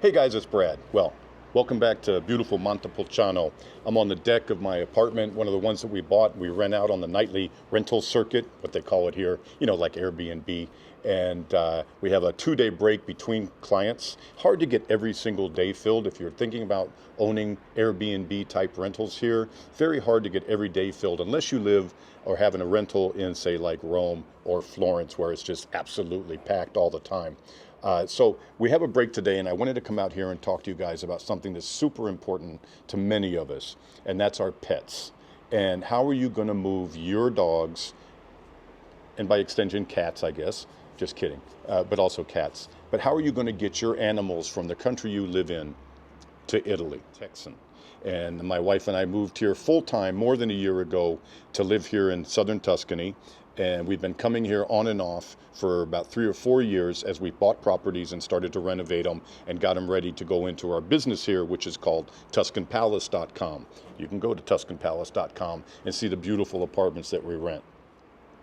Hey guys, it's Brad. Well, welcome back to beautiful Montepulciano. I'm on the deck of my apartment, one of the ones that we bought. We rent out on the nightly rental circuit, what they call it here, like Airbnb. And we have a 2-day break between clients. Hard to get every single day filled. If you're thinking about owning Airbnb type rentals here, very hard to get every day filled unless you live or having a rental in, say, like Rome or Florence, where it's just absolutely packed all the time. So we have a break today, and I wanted to come out here and talk to you guys about something that's super important to many of us, and that's our pets. And how are you going to move your dogs, and by extension cats, I guess, just kidding, but also cats. But how are you going to get your animals from the country you live in to Italy, Texan? And my wife and I moved here full-time more than a year ago to live here in southern Tuscany. And we've been coming here on and off for about 3 or 4 years as we bought properties and started to renovate them and got them ready to go into our business here, which is called TuscanPalace.com. You can go to TuscanPalace.com and see the beautiful apartments that we rent.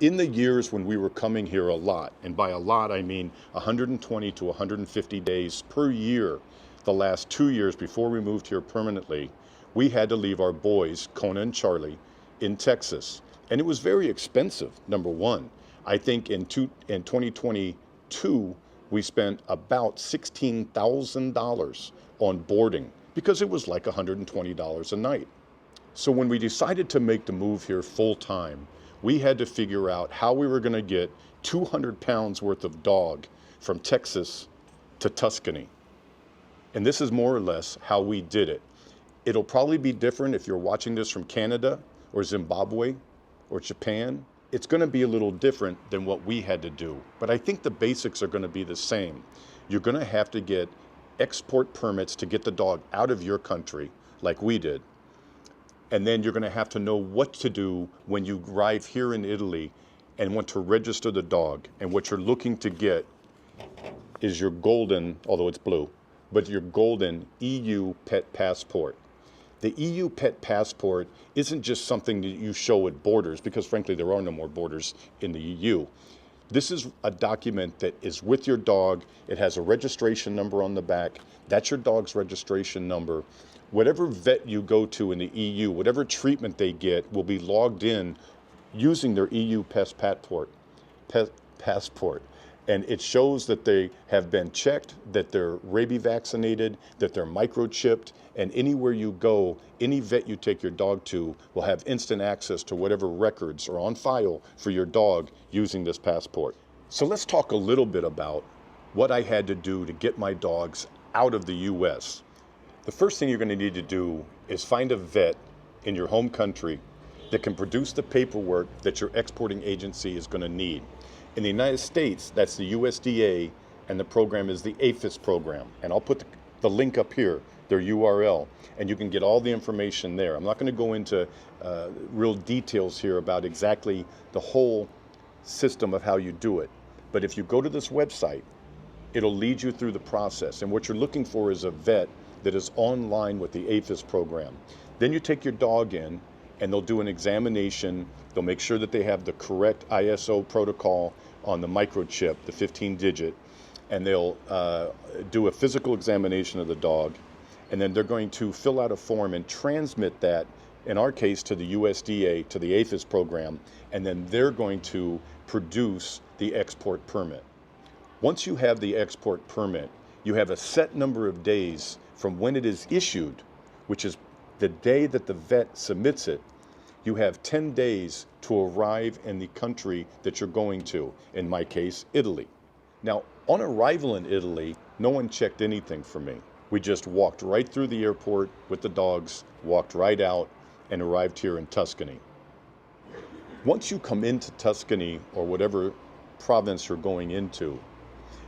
In the years when we were coming here a lot, and by a lot I mean 120 to 150 days per year, the last 2 years before we moved here permanently, we had to leave our boys, Kona and Charlie, in Texas. And it was very expensive, number one. I think in 2022, we spent about $16,000 on boarding because it was like $120 a night. So when we decided to make the move here full time, we had to figure out how we were going to get 200 pounds worth of dog from Texas to Tuscany. And this is more or less how we did it. It'll probably be different if you're watching this from Canada or Zimbabwe or Japan. It's going to be a little different than what we had to do. But I think the basics are going to be the same. You're going to have to get export permits to get the dog out of your country, like we did. And then you're going to have to know what to do when you arrive here in Italy and want to register the dog. And what you're looking to get is your golden, although it's blue, but your golden EU pet passport. The EU pet passport isn't just something that you show at borders, because frankly there are no more borders in the EU. This is a document that is with your dog. It has a registration number on the back. That's your dog's registration number. Whatever vet you go to in the EU, whatever treatment they get will be logged in using their EU pet passport. And it shows that they have been checked, that they're rabies vaccinated, that they're microchipped, and anywhere you go, any vet you take your dog to will have instant access to whatever records are on file for your dog using this passport. So let's talk a little bit about what I had to do to get my dogs out of the US. The first thing you're going to need to do is find a vet in your home country that can produce the paperwork that your exporting agency is going to need. In the United States, that's the USDA, and the program is the APHIS program. And I'll put the link up here, their URL, and you can get all the information there. I'm not going to go into real details here about exactly the whole system of how you do it. But if you go to this website, it'll lead you through the process. And what you're looking for is a vet that is online with the APHIS program. Then you take your dog in, and they'll do an examination. They'll make sure that they have the correct ISO protocol on the microchip, the 15-digit, and they'll do a physical examination of the dog, and then they're going to fill out a form and transmit that, in our case, to the USDA, to the APHIS program, and then they're going to produce the export permit. Once you have the export permit, you have a set number of days from when it is issued, which is the day that the vet submits it. You have 10 days to arrive in the country that you're going to, in my case, Italy. Now, on arrival in Italy, no one checked anything for me. We just walked right through the airport with the dogs, walked right out, and arrived here in Tuscany. Once you come into Tuscany, or whatever province you're going into,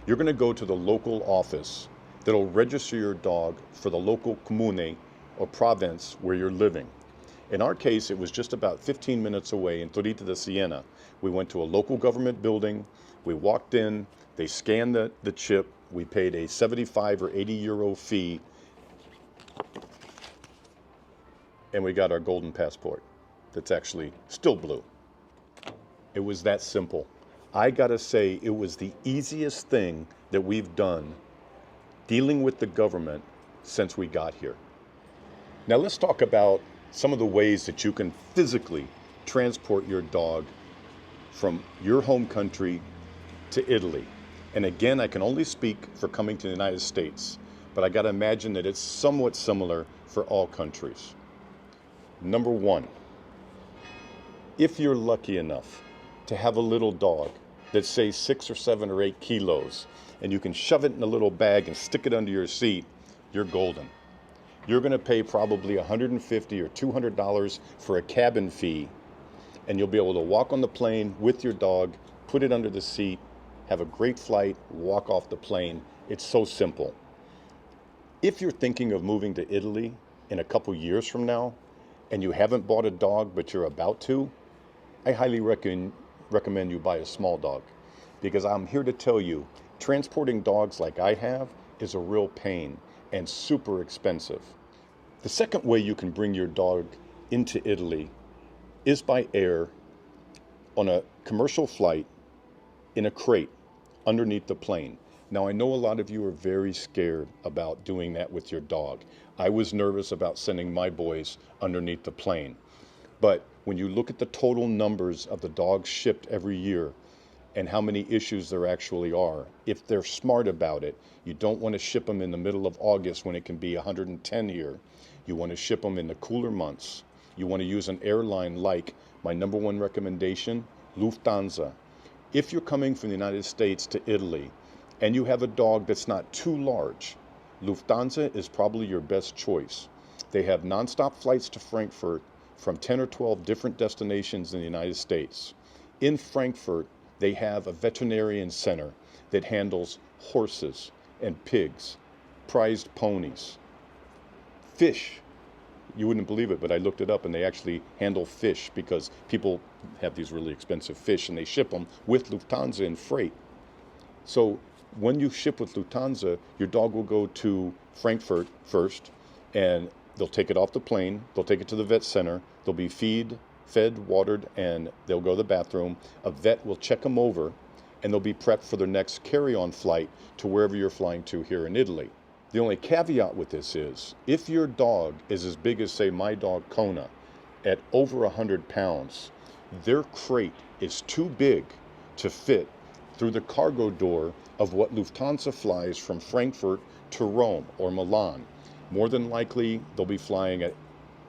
you're going to go to the local office that'll register your dog for the local comune or province where you're living. In our case, it was just about 15 minutes away in Torrita de Siena. We went to a local government building, we walked in, they scanned the chip, we paid a 75 or 80 euro fee, and we got our golden passport that's actually still blue. It was that simple. I gotta say, it was the easiest thing that we've done dealing with the government since we got here. Now let's talk about some of the ways that you can physically transport your dog from your home country to Italy. And again, I can only speak for coming to the United States, but I got to imagine that it's somewhat similar for all countries. Number one, if you're lucky enough to have a little dog that's say 6 or 7 or 8 kilos, and you can shove it in a little bag and stick it under your seat, you're golden. You're going to pay probably $150 or $200 for a cabin fee, and you'll be able to walk on the plane with your dog, put it under the seat, have a great flight, walk off the plane. It's so simple. If you're thinking of moving to Italy in a couple years from now, and you haven't bought a dog but you're about to, I highly recommend you buy a small dog, because I'm here to tell you, transporting dogs like I have is a real pain and super expensive. The second way you can bring your dog into Italy is by air on a commercial flight in a crate underneath the plane. Now, I know a lot of you are very scared about doing that with your dog. I was nervous about sending my boys underneath the plane. But when you look at the total numbers of the dogs shipped every year and how many issues there actually are, if they're smart about it, you don't want to ship them in the middle of August when it can be 110 here. You want to ship them in the cooler months. You want to use an airline like my number one recommendation, Lufthansa. If you're coming from the United States to Italy and you have a dog that's not too large, Lufthansa is probably your best choice. They have nonstop flights to Frankfurt from 10 or 12 different destinations in the United States. In Frankfurt, they have a veterinarian center that handles horses and pigs, prized ponies, fish. You wouldn't believe it, but I looked it up, and they actually handle fish because people have these really expensive fish and they ship them with Lufthansa in freight. So when you ship with Lufthansa, your dog will go to Frankfurt first, and they'll take it off the plane, they'll take it to the vet center, they'll be fed, watered, and they'll go to the bathroom. A vet will check them over, and they'll be prepped for their next carry-on flight to wherever you're flying to here in Italy. The only caveat with this is, if your dog is as big as, say, my dog Kona, at over 100 pounds, their crate is too big to fit through the cargo door of what Lufthansa flies from Frankfurt to Rome or Milan. More than likely, they'll be flying an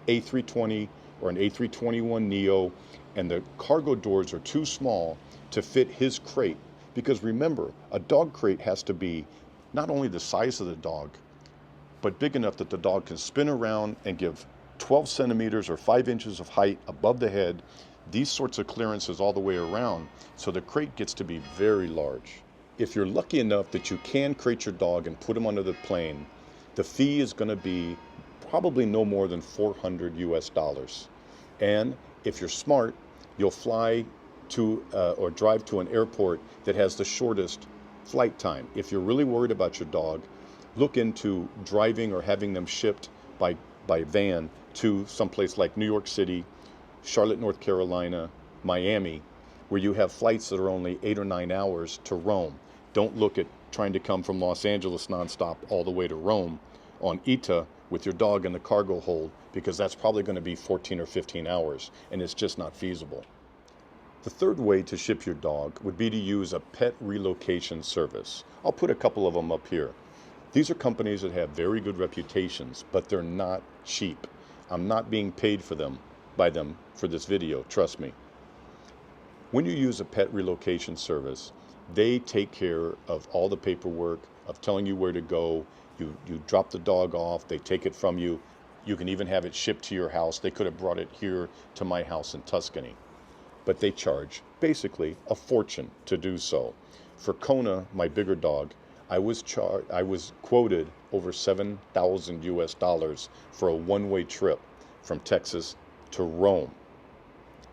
A320 or an A321neo, and the cargo doors are too small to fit his crate. Because remember, a dog crate has to be not only the size of the dog, but big enough that the dog can spin around and give 12 centimeters or 5 inches of height above the head, these sorts of clearances all the way around, so the crate gets to be very large. If you're lucky enough that you can crate your dog and put him under the plane, the fee is going to be probably no more than $400 US. And if you're smart, you'll fly to or drive to an airport that has the shortest flight time. If you're really worried about your dog, look into driving or having them shipped by van to someplace like New York City, Charlotte, North Carolina, Miami, where you have flights that are only 8 or 9 hours to Rome. Don't look at trying to come from Los Angeles nonstop all the way to Rome on ITA with your dog in the cargo hold, because that's probably going to be 14 or 15 hours, and it's just not feasible. The third way to ship your dog would be to use a pet relocation service. I'll put a couple of them up here. These are companies that have very good reputations, but they're not cheap. I'm not being paid by them for this video, trust me. When you use a pet relocation service, they take care of all the paperwork, of telling you where to go. You drop the dog off, they take it from you. You can even have it shipped to your house. They could have brought it here to my house in Tuscany. But they charge basically a fortune to do so. For Kona, my bigger dog, I was quoted over $7,000 US for a one-way trip from Texas to Rome.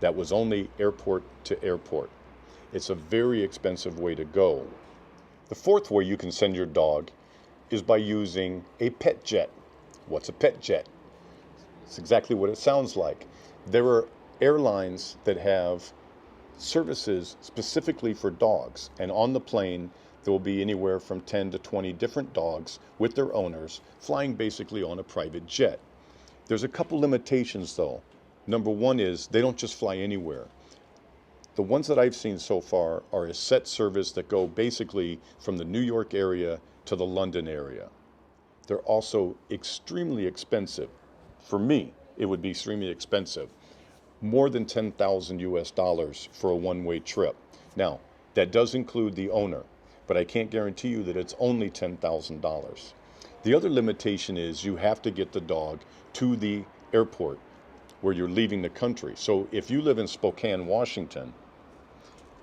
That was only airport to airport. It's a very expensive way to go. The fourth way you can send your dog is by using a pet jet. What's a pet jet? It's exactly what it sounds like. There are airlines that have services specifically for dogs, and on the plane there will be anywhere from 10 to 20 different dogs with their owners flying basically on a private jet. There's a couple limitations though. Number one is they don't just fly anywhere. The ones that I've seen so far are a set service that go basically from the New York area to the London area. They're also extremely expensive. For me, it would be extremely expensive. More than 10,000 US dollars for a one-way trip. Now, that does include the owner, but I can't guarantee you that it's only $10,000. The other limitation is you have to get the dog to the airport where you're leaving the country. So if you live in Spokane, Washington,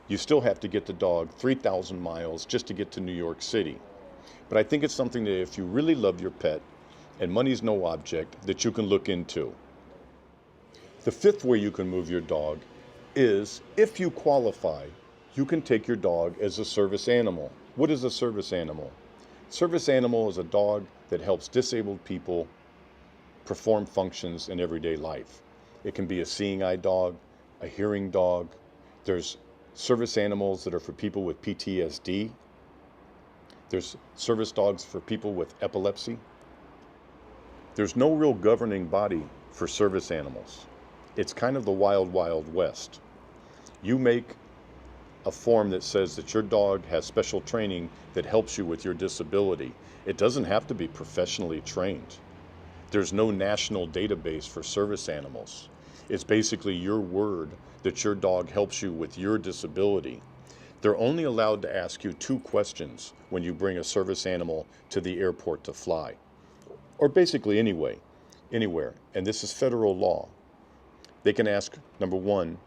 you still have to get the dog 3,000 miles just to get to New York City. But I think it's something that if you really love your pet and money's no object, that you can look into. The fifth way you can move your dog is if you qualify, you can take your dog as a service animal. What is a service animal? Service animal is a dog that helps disabled people perform functions in everyday life. It can be a seeing eye dog, a hearing dog. There's service animals that are for people with PTSD. There's service dogs for people with epilepsy. There's no real governing body for service animals. It's kind of the wild, wild west. You make a form that says that your dog has special training that helps you with your disability. It doesn't have to be professionally trained. There's no national database for service animals. It's basically your word that your dog helps you with your disability. They're only allowed to ask you 2 questions when you bring a service animal to the airport to fly, or basically anywhere. And this is federal law. They can ask, number 1,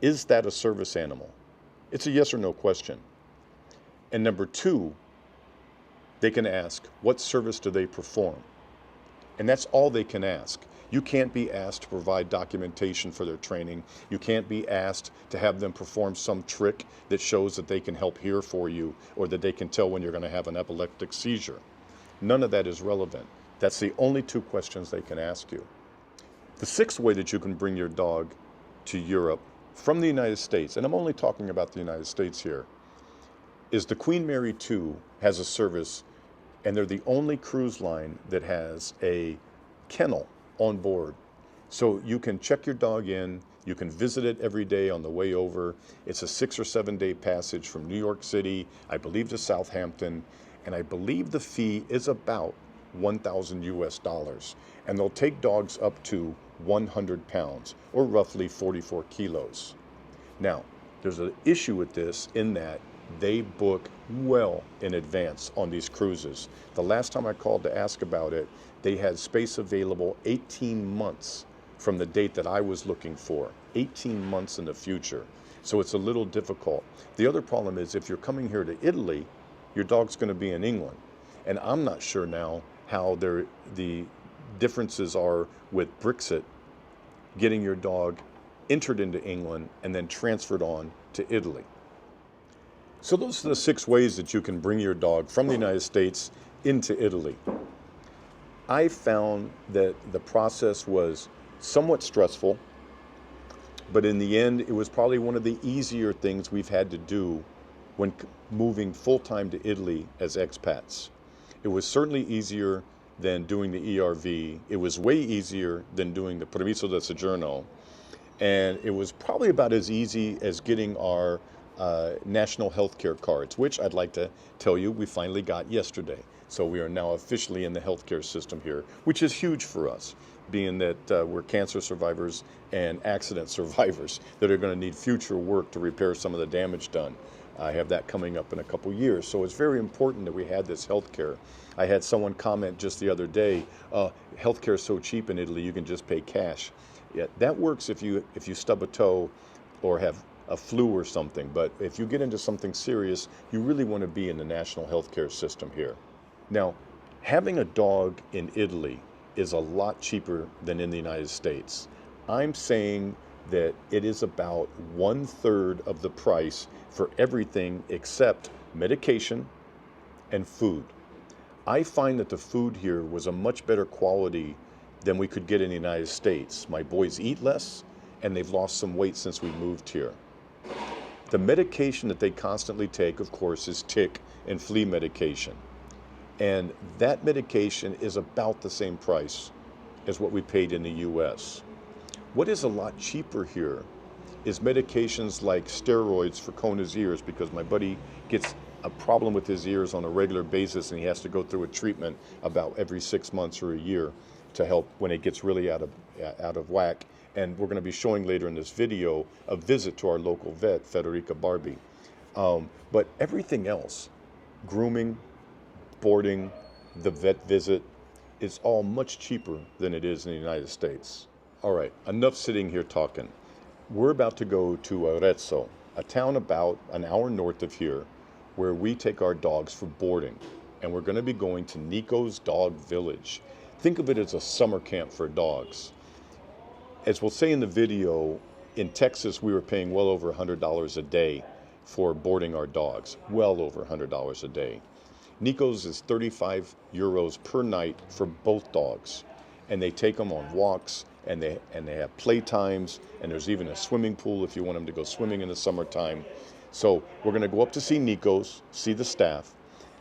is that a service animal? It's a yes or no question. And number 2, they can ask, what service do they perform? And that's all they can ask. You can't be asked to provide documentation for their training. You can't be asked to have them perform some trick that shows that they can help hear for you or that they can tell when you're going to have an epileptic seizure. None of that is relevant. That's the only 2 questions they can ask you. The 6th way that you can bring your dog to Europe from the United States, and I'm only talking about the United States here, is the Queen Mary 2 has a service, and they're the only cruise line that has a kennel on board. So you can check your dog in, you can visit it every day on the way over. It's a 6 or 7 day passage from New York City, I believe, to Southampton, and I believe the fee is about 1,000 US dollars. And they'll take dogs up to 100 pounds, or roughly 44 kilos. Now, there's an issue with this in that they book well in advance on these cruises. The last time I called to ask about it, they had space available 18 months from the date that I was looking for, 18 months in the future. So it's a little difficult. The other problem is if you're coming here to Italy, your dog's going to be in England. And I'm not sure now how the differences are with Brexit, getting your dog entered into England and then transferred on to Italy. So those are the 6 ways that you can bring your dog from the United States into Italy. I found that the process was somewhat stressful, but in the end, it was probably one of the easier things we've had to do when moving full-time to Italy as expats. It was certainly easier than doing the ERV. It was way easier than doing the Permesso di Soggiorno. And it was probably about as easy as getting our national health care cards, which I'd like to tell you we finally got yesterday. So we are now officially in the healthcare system here, which is huge for us, being that we're cancer survivors and accident survivors that are going to need future work to repair some of the damage done. I have that coming up in a couple years. So it's very important that we had this healthcare. I had someone comment just the other day, healthcare is so cheap in Italy, you can just pay cash. Yeah, that works if you stub a toe or have a flu or something, but if you get into something serious, you really want to be in the national healthcare system here. Now, having a dog in Italy is a lot cheaper than in the United States. I'm saying that it is about 1/3 of the price for everything except medication and food. I find that the food here was a much better quality than we could get in the United States. My boys eat less, and they've lost some weight since we moved here. The medication that they constantly take, of course, is tick and flea medication. And that medication is about the same price as what we paid in the US. What is a lot cheaper here is medications like steroids for Kona's ears, because my buddy gets a problem with his ears on a regular basis and he has to go through a treatment about every 6 months or a year to help when it gets really out of whack. And we're going to be showing later in this video a visit to our local vet, Federica Barbi. But everything else, grooming, boarding, the vet visit, is all much cheaper than it is in the United States. All right, enough sitting here talking. We're about to go to Arezzo, a town about an hour north of here, where we take our dogs for boarding. And we're going to be going to Nico's Dog Village. Think of it as a summer camp for dogs. As we'll say in the video, in Texas we were paying well over $100 a day for boarding our dogs. Well over $100 a day. Nico's is 35 euros per night for both dogs. And they take them on walks, and they have play times, and there's even a swimming pool if you want them to go swimming in the summertime. So we're going to go up to see Nico's, see the staff,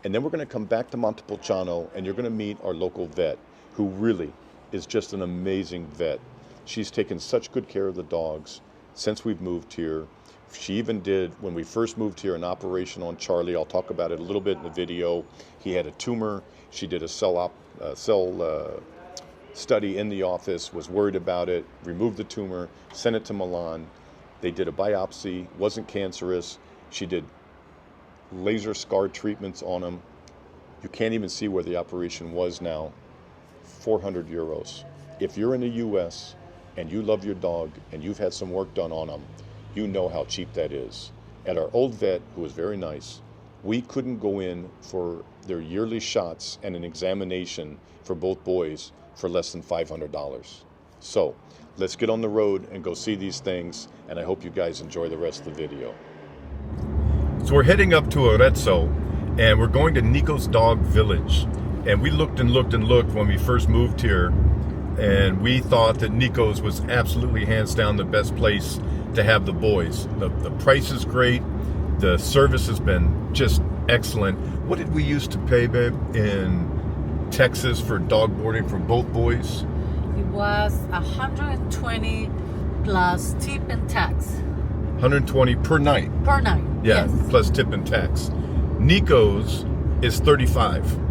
and then we're going to come back to Montepulciano, and you're going to meet our local vet, who really is just an amazing vet. She's taken such good care of the dogs since we've moved here. She even did, when we first moved here, an operation on Charlie. I'll talk about it a little bit in the video. He had a tumor. She did a cell study in the office, was worried about it, removed the tumor, sent it to Milan. They did a biopsy, wasn't cancerous. She did laser scar treatments on him. You can't even see where the operation was now. 400 euros. If you're in the US and you love your dog and you've had some work done on them, you know how cheap that is. At our old vet, who was very nice, we couldn't go in for their yearly shots and an examination for both boys for less than $500. So let's get on the road and go see these things, and I hope you guys enjoy the rest of the video. So we're heading up to Arezzo, and we're going to Nico's Dog Village. And we looked and looked and looked when we first moved here, and we thought that Nico's was absolutely hands down the best place to have the boys. The price is great. The service has been just excellent. What did we used to pay, babe, in Texas for dog boarding for both boys? It was 120 plus tip and tax. 120 per night. Per night. Yeah, yes. Plus tip and tax. Nico's is 35.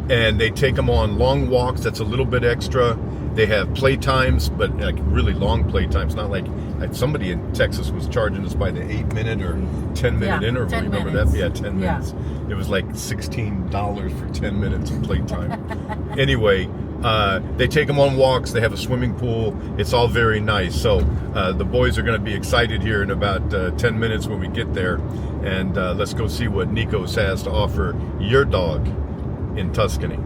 And they take them on long walks. That's a little bit extra. They have play times, but like really long play times. Not like somebody in Texas was charging us by the 8-minute or 10-minute interval. 10 Remember minutes. that? Yeah, 10 minutes. It was like $16 for 10 minutes of play time. Anyway, they take them on walks. They have a swimming pool. It's all very nice. So the boys are going to be excited here in about 10 minutes when we get there. And let's go see what Nico's has to offer your dog in Tuscany.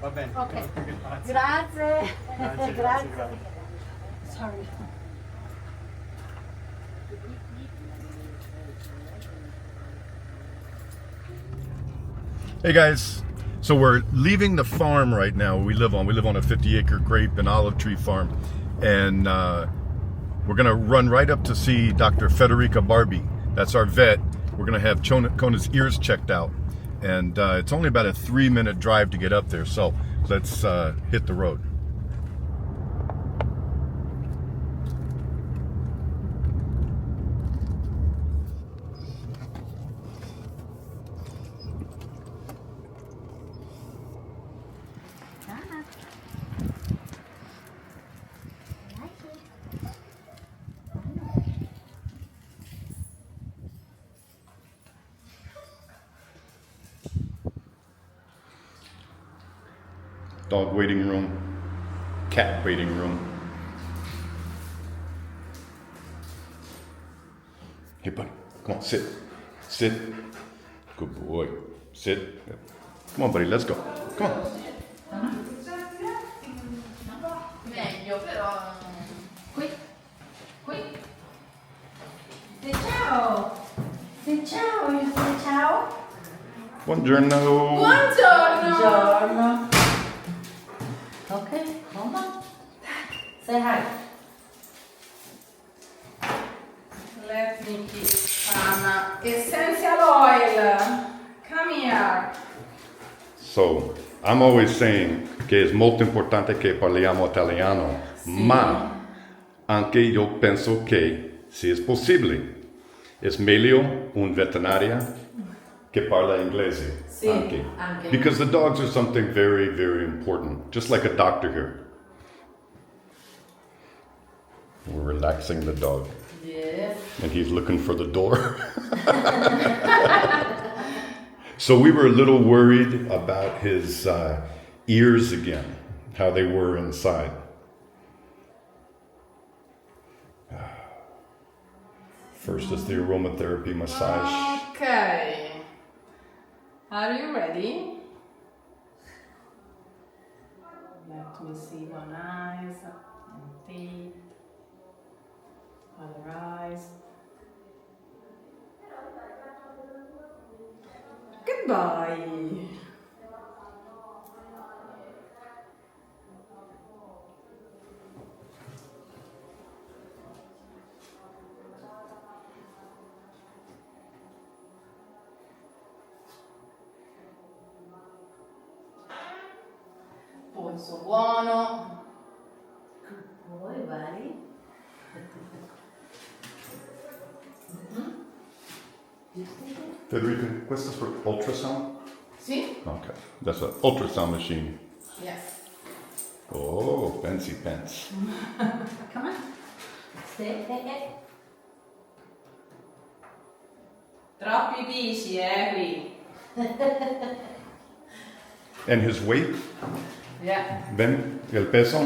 Va bene. Okay. Grazie. Grazie. Grazie, Grazie. grazie. Sorry. Hey guys, so we're leaving the farm right now we live on. We live on a 50-acre grape and olive tree farm, and we're gonna run right up to see Dr. Federica Barbi. That's our vet. We're gonna have Kona's ears checked out, and it's only about a 3-minute drive to get up there, so let's hit the road. Dog waiting room, cat waiting room. Hey buddy, come on, sit. Sit. Good boy. Sit. Come on buddy, let's go. Come on. Meglio però. Qui. Qui. Say ciao. Say ciao. You say ciao. Buongiorno. Buongiorno. Okay, come on. Say hi. Let me keep some essential oil. Come here. So, I'm always saying che è molto importante che parliamo italiano, ma anche io penso che, se è possibile, è meglio un veterinario che parla inglese. Anche. Because the dogs are something very, very important, just like a doctor here. We're relaxing the dog. Yes. And he's looking for the door. So we were a little worried about his ears again, how they were inside. First is the aromatherapy massage. Okay. Are you ready? Let me see one eyes and teeth. Other eyes. Goodbye. Polso buono. Boy, buddy. Federica, questo è per ultrasound? Sì? Okay, that's an ultrasound machine. Yes. Oh, fancy pants. Come on. Stay. Hey. Troppi pisci, qui. And his weight? Yeah. Ben, il peso?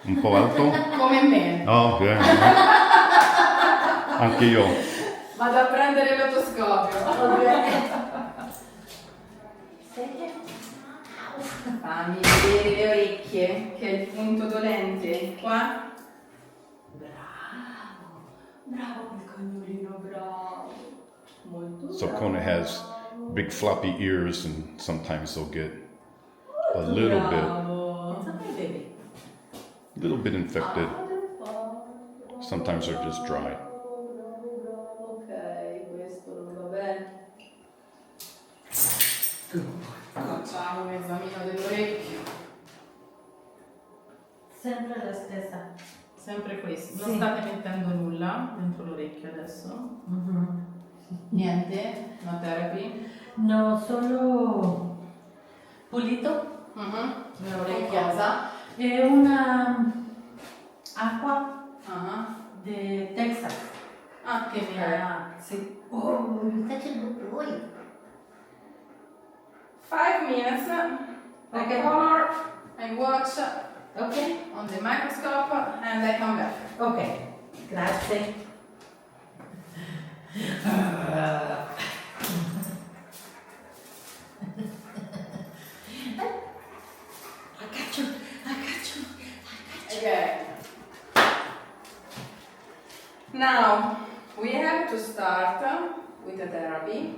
Un po' alto? Come me. Oh, ok. Anche io. Vado a prendere l'otoscopio. Fammi vedere le orecchie, che è il punto dolente. Qua. Bravo quel cagnolino, bravo. Molto So bravo. Kona has big floppy ears and sometimes they'll get a little Bravo. bit infected. Sometimes they're just dry. Ok, questo non va bene. Facciamo un esamino dell'orecchio. Sempre la stessa. Sempre questo. Sì. Non state mettendo nulla dentro l'orecchio adesso? Mm-hmm. Niente? No therapy? No, solo pulito L'orecchia. cosa e una acqua Ah, di Texas. che bello. Sì. Oh, mi piace lui. 5 minutes. I Okay. color, I watch Ok, on the microscope and I come back. ok. Grazie. I got you. Okay. Now we have to start with the therapy.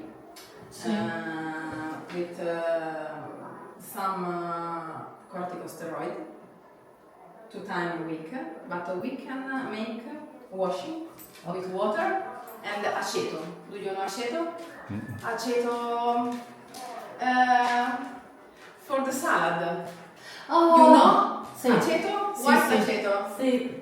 With some corticosteroid 2 times a week, but we can make washing with water and aceto. Do you know aceto? Aceto for the salad. Oh, You know? Sì. Aceto? Sì, What sì. aceto? Sì.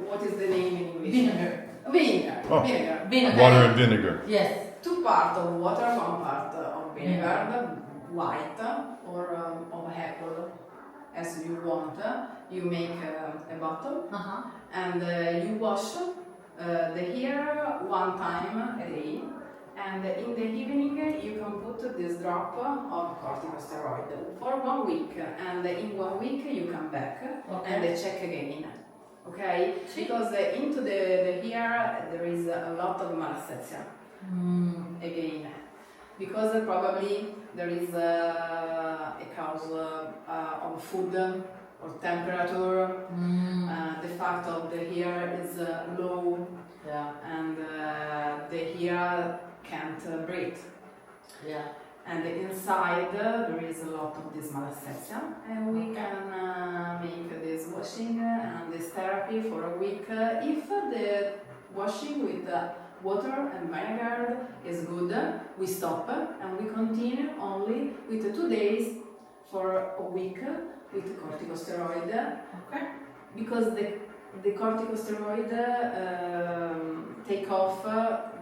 What is the name in English? Vinegar. Vinegar. Oh. Vinegar. Vinegar. Water and vinegar. Yes. 2 parts of water, 1 part of vinegar, white or of apple, as you want. You make a bottle and you wash the hair 1 time a day. And in the evening you can put this drop of corticosteroid for 1 week. And in 1 week you come back and check again. Okay? Because into the hair there is a lot of malassezia. Again, because probably there is a cause of food or temperature. The fact of the hair is low, and the hair can't breathe. Yeah. And inside there is a lot of this malassezia, and we can make this washing and this therapy for a week. If the washing with water and vinegar is good, we stop and we continue only with 2 days for a week with corticosteroid. Okay. Because the corticosteroid take off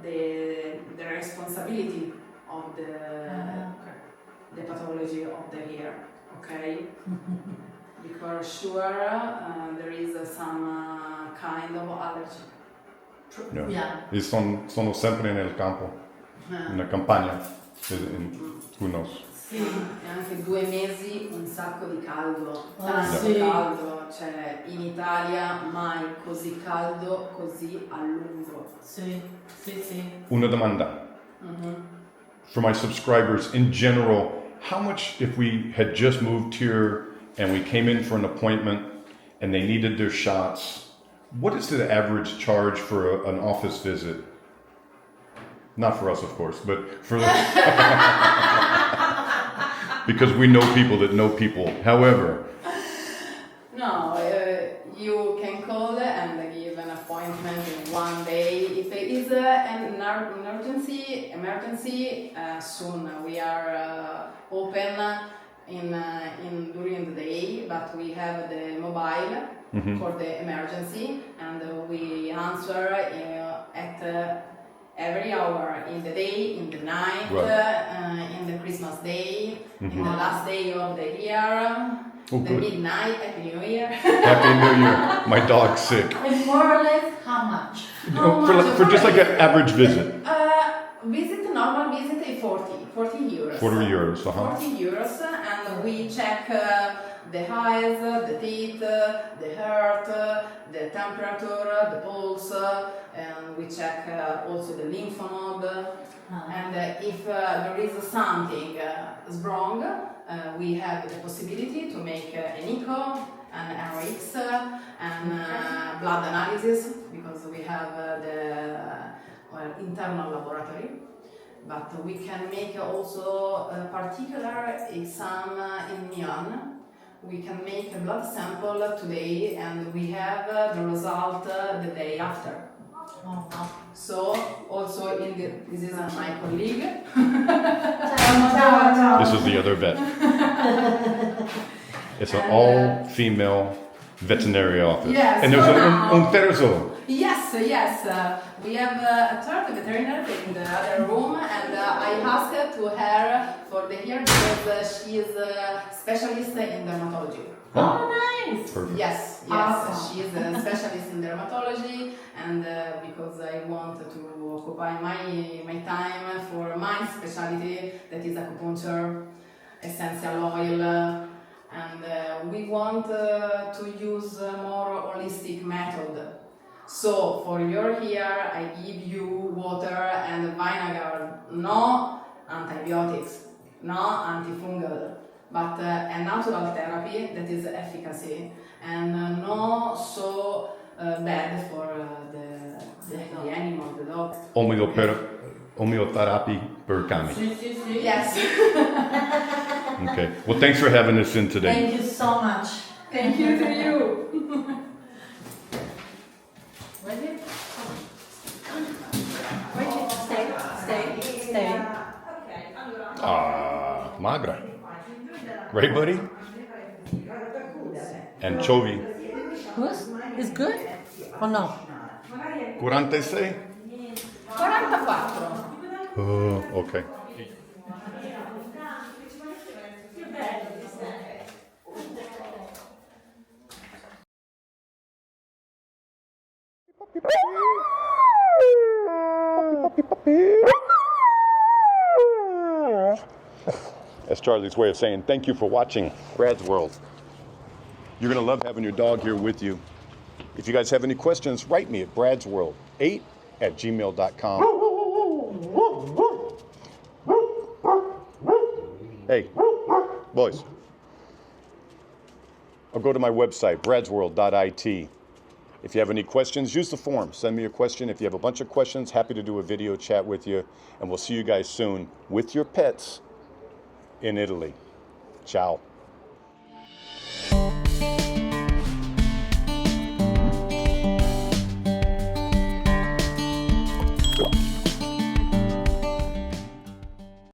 the responsibility of the pathology of the ear, okay? Because sure there is some kind of allergy. Yeah. Yeah. E sono sempre nel campo, nella campagna, who knows. Sì, e anche 2 mesi un sacco di caldo, Ah, tanto sì. caldo, cioè in Italia mai così caldo, così a lungo. Sì, sì, sì. Una domanda. For my subscribers in general, how much, if we had just moved here and we came in for an appointment and they needed their shots, what is the average charge for an office visit? Not for us, of course, but for because we know people that know people. However, No, you can call and give an appointment in 1 day. If it is an emergency, soon we are open in during the day, but we have the mobile for the emergency, and we answer at every hour, in the day, in the night, Right. in the Christmas day, in the last day of the year. Oh, The good. midnight, Happy New Year. Happy New Year. My dog's sick. And more or less, how much? For just like an average visit. Normal visit is 40 euros. 40 euros, 40 euros, and we check the eyes, the teeth, the heart, the temperature, the pulse, and we check also the lymph node. And if there is something wrong, we have the possibility to make an Nico, an RX, and blood analysis, because we have the internal laboratory. But we can make also a particular exam in Milan. We can make a blood sample today, and we have the result the day after. Oh, wow. So also this is my colleague. Ciao, ciao. This is the other vet. It's an all-female veterinary office. Yes, And there's for now. un terzo. Yes. We have a third veterinary in the other room, and I asked to her for the ear because she is a specialist in dermatology. Oh, nice. Perfect. Yes, Awesome. she is a specialist in dermatology, and because I want to occupy my time for my specialty, that is acupuncture, essential oil, and we want to use a more holistic method. So for your ear, I give you water and vinegar, no antibiotics, no antifungal, but a natural therapy that is efficacy and not so bad for the animal, the dog. Homeotherapy per cani. Sì, sì, sì. Yes. Okay. Well, thanks for having us in today. Thank you so much. Thank you to you. Ready? Stay. Ah, magra. Right, buddy? Anchovy. Good? It's good? Or no? 46? 44. Oh, okay. That's Charlie's way of saying thank you for watching Brad's World. You're going to love having your dog here with you. If you guys have any questions, write me at bradsworld8@gmail.com. Hey, boys. Or go to my website, bradsworld.it. If you have any questions, use the form. Send me a question. If you have a bunch of questions, happy to do a video chat with you. And we'll see you guys soon with your pets in Italy. Ciao.